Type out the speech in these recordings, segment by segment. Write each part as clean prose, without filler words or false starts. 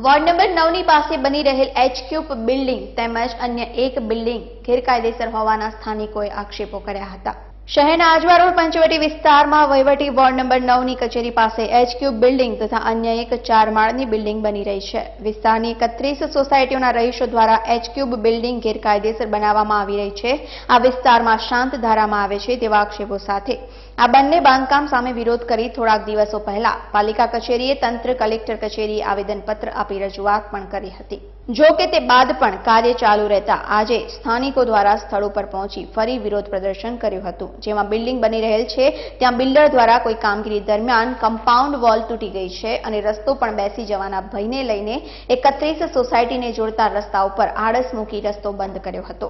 Ward number 9ની પાસે બની રહેલ એચ-ક્યુબ બિલ્ડિંગ તેમજ અન્ય એક બિલ્ડિંગ ગેરકાયદેસર હોવાના સ્થાનિકોએ આક્ષેપો કર્યા હતા। શહેરના આજવા રોડ પંચવટી વિસ્તારમાં વહીવટી વોર્ડ નંબર 9ની કચેરી પાસે એચ-ક્યુબ બિલ્ડિંગ તથા અન્ય એક 4 માળની બિલ્ડિંગ બની રહી છે। વિસ્તારની 31 સોસાયટીઓના રહીશો દ્વારા એચ-ક્યુબ બિલ્ડિંગ ગેરકાયદેસર બનાવવામાં આવી રહી છે। આ વિસ્તારમાં શાંત ધારામાં આવે છે તેવા આક્ષેપો સાથે આ બંને બાંધકામ સામે વિરોધ કરી થોડાક દિવસો પહેલા પાલિકા કચેરીએ તંત્ર કલેક્ટર કચેરીએ આવેદનપત્ર આપી રજૂઆત પણ કરી હતી। જો કે તે બાદ પણ કાર્ય ચાલુ રહેતા આજે સ્થાનિકો દ્વારા સ્થળ ઉપર પહોંચી ફરી વિરોધ પ્રદર્શન કર્યું હતું, જેમાં બિલ્ડિંગ બની રહેલ છે ત્યાં બિલ્ડર દ્વારા કોઈ કામગીરી દરમિયાન કમ્પાઉન્ડ વોલ તૂટી ગઈ છે અને રસ્તો પણ બેસી જવાના ભયને લઈને 31 સોસાયટીને જોડતા રસ્તા ઉપર આળસ મૂકી રસ્તો બંધ કર્યો હતો,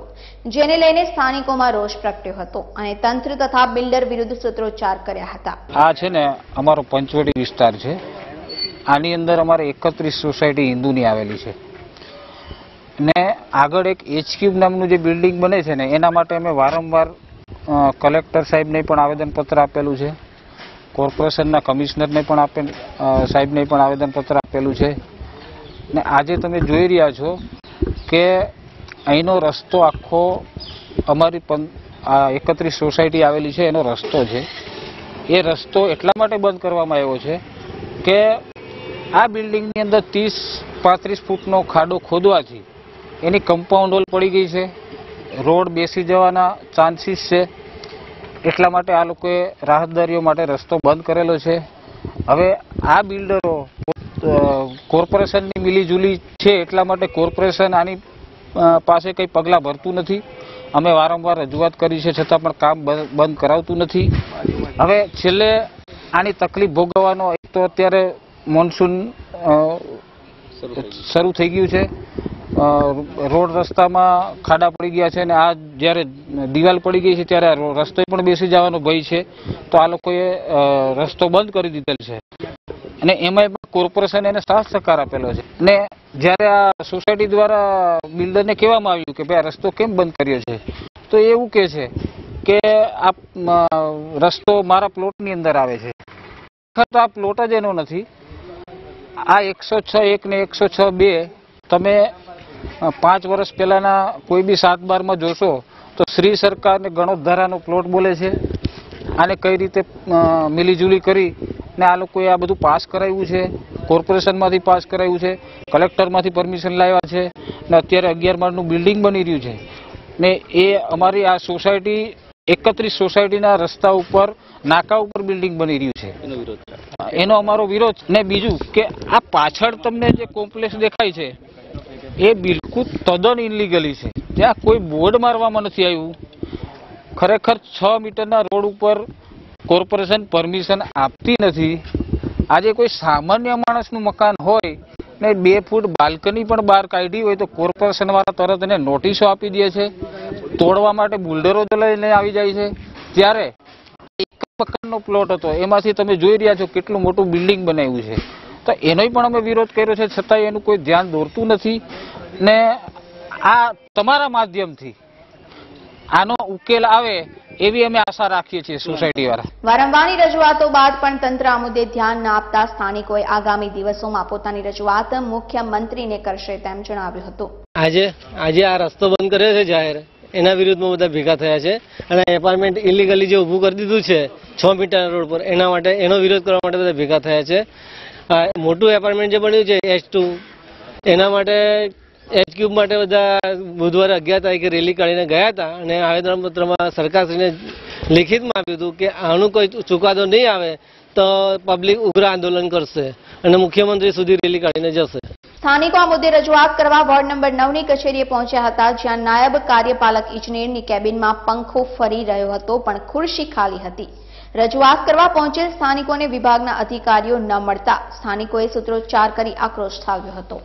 જેને લઈને સ્થાનિકોમાં રોષ પ્રગટ્યો હતો અને તંત્ર તથા બિલ્ડર વિરુદ્ધ સૂત્રોચ્ચાર કર્યા હતા। આ છે ને અમારો પંચવટી વિસ્તાર છે। આની અંદર અમારે 31 સોસાયટી હિન્દુની આવેલી છે ને આગળ એક એચ-ક્યુબ નામનું જે બિલ્ડિંગ બને છે ને એના માટે અમે વારંવાર કલેક્ટર સાહેબને પણ આવેદનપત્ર આપેલું છે, કોર્પોરેશનના કમિશનરને પણ સાહેબને પણ આવેદનપત્ર આપેલું છે ને આજે તમે જોઈ રહ્યા છો કે અહીંનો રસ્તો આખો અમારી 31 સોસાયટી આવેલી છે એનો રસ્તો છે। એ રસ્તો એટલા માટે બંધ કરવામાં આવ્યો છે કે આ બિલ્ડિંગની અંદર 30-35 ફૂટનો ખાડો ખોદવાથી એની કમ્પાઉન્ડ વોલ પડી ગઈ છે, રોડ બેસી જવાના ચાન્સીસ છે, એટલા માટે આ લોકોએ રાહતદારીઓ માટે રસ્તો બંધ કરેલો છે। હવે આ બિલ્ડરો કોર્પોરેશનની મિલીજુલી છે એટલા માટે કોર્પોરેશન આની પાસે કંઈ પગલાં ભરતું નથી। અમે વારંવાર રજૂઆત કરી છે છતાં પણ કામ બંધ કરાવતું નથી। હવે છેલ્લે આની તકલીફ ભોગવવાનો એક તો અત્યારે મોન્સૂન શરૂ થઈ ગયું છે, રોડ રસ્તામાં ખાડા પડી ગયા છે અને આ જ્યારે દિવાલ પડી ગઈ છે ત્યારે રસ્તો પણ બેસી જવાનો ભય છે, તો આ લોકોએ રસ્તો બંધ કરી દીધેલ છે અને એમાં પણ કોર્પોરેશન એને સાથ સહકાર આપેલો છે। અને જ્યારે આ સોસાયટી દ્વારા બિલ્ડરને કહેવામાં આવ્યું કે ભાઈ આ રસ્તો કેમ બંધ કર્યો છે, તો એવું કહે છે કે આ રસ્તો મારા પ્લોટની અંદર આવે છે, આ પ્લોટ જ એનો નથી। આ 106(1) ને 106(2) તમે 5 વર્ષ પહેલાના કોઈ બી 7-12માં જોશો તો શ્રી સરકારને ગણોદધારાનો પ્લોટ બોલે છે। આને કઈ રીતે મિલીજુલી કરી ને આ લોકોએ આ બધું પાસ કરાવ્યું છે, કોર્પોરેશનમાંથી પાસ કરાવ્યું છે, કલેક્ટરમાંથી પરમિશન લાવ્યા છે ને અત્યારે 11 માળનું બિલ્ડિંગ બની રહ્યું છે ને એ અમારી આ સોસાયટી 31 સોસાયટીના રસ્તા ઉપર નાકા ઉપર બિલ્ડિંગ બની રહ્યું છે, એનો અમારો વિરોધ। ને બીજું કે આ પાછળ તમને જે કોમ્પ્લેક્સ દેખાય છે એ બિલકુલ તદ્દન ઇનલીગલી છે, ત્યાં કોઈ બોર્ડ મારવામાં નથી આવ્યું। ખરેખર 6 મીટરના રોડ ઉપર કોર્પોરેશન પરમિશન આપતી નથી। આજે કોઈ સામાન્ય માણસનું મકાન હોય ને 2 ફૂટ બાલ્કની પણ બહાર કાઢી હોય તો કોર્પોરેશન વાળા તરત એને નોટિસો આપી દે છે, તોડવા માટે બુલડોઝરો લઈને આવી જાય છે। ત્યારે એક મકાનનો પ્લોટ હતો એમાંથી તમે જોઈ રહ્યા છો કેટલું મોટું બિલ્ડિંગ બનાવ્યું છે, તો એનોય પણ અમે વિરોધ કર્યો છે છતાં એનું કોઈ ધ્યાન દોરતું નથી ને આ તમારા માધ્યમથી આનો ઉકેલ આવે એવી અમે આશા રાખીએ છીએ સોસાયટી વાળા। વારંવારની રજૂઆતો બાદ પણ તંત્ર આ મુદ્દે ધ્યાન ના આપતા સ્થાનિકોએ આગામી દિવસોમાં પોતાની રજૂઆત મુખ્યમંત્રીને કરશે તેમ જણાવ્યું હતું। આજે આ રસ્તો બંધ કર્યો છે જાહેર, એના વિરુદ્ધમાં બધા ભેગા થયા છે અને એપાર્ટમેન્ટ ઇલીગલી જે ઊભું કરી દીધું છે 6 મીટરના રોડ પર એના માટે એનો વિરોધ કરવા માટે બધા ભેગા થયા છે। મોટું એપાર્ટમેન્ટ જે બન્યું છે H2 એના માટે એચ-ક્યુબ માટે બધા બુધવારે 11 તારીખે રેલી કાઢીને ગયા હતા અને આવેદનપત્રમાં સરકારશ્રીને લિખિતમાં આપ્યું હતું કે આનું કોઈ ચુકાદો નહીં આવે તો પબ્લિક ઉગ્ર આંદોલન કરશે અને મુખ્યમંત્રી સુધી રેલી કાઢીને જશે। સ્થાનિકો આ મુદ્દે રજૂઆત કરવા વોર્ડ નંબર 9ની કચેરીએ પહોંચ્યા હતા, જ્યાં નાયબ કાર્યપાલક ઇજનેરની કેબિનમાં પંખો ફરી રહ્યો હતો પણ ખુરશી ખાલી હતી। રજૂઆત કરવા પહોંચેલ સ્થાનિકોને વિભાગના અધિકારીઓ ન મળતા સ્થાનિકોએ સૂત્રોચ્ચાર કરી આક્રોશ ઠાલવ્યો હતો।